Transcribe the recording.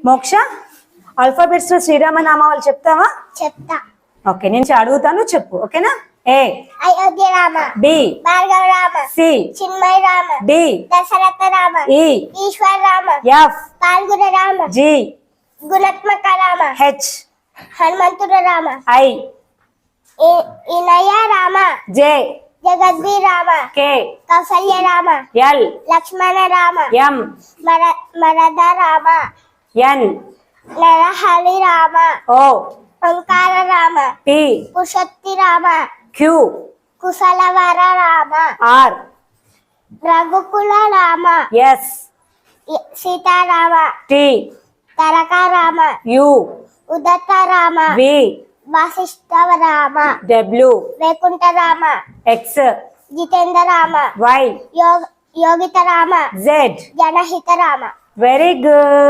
మోక్ష ఆల్ఫాబెట్స్ లో శ్రీరామనామాలు చెప్తావా? చెప్తా. ఓకే, నేను అడుగుతాను, చెప్పు. ఓకేనా? A Ayodhya Rama, B Bhargava Rama, C Chinmaya Rama, D Dasharatha Rama, E Eshwara Rama, F Phalguna Rama, G Gunatmaka Rama, H Hanumantha Rama, I Inaya Rama, J Jagadvi Rama, K Kausalya Rama, L Lakshmana Rama, M Marada Rama, N Narahari Rama, O Omkara Rama, P Purushottama Rama, Q Kushalava Rama, R Raghukula Rama, S Sitarama, T Taraka Rama, U Udatta Rama, V Vasishtha Rama, W Vaikuntha Rama, X Jitendra Rama, Y Yogita Rama, Z. Janahita Rama. Very good.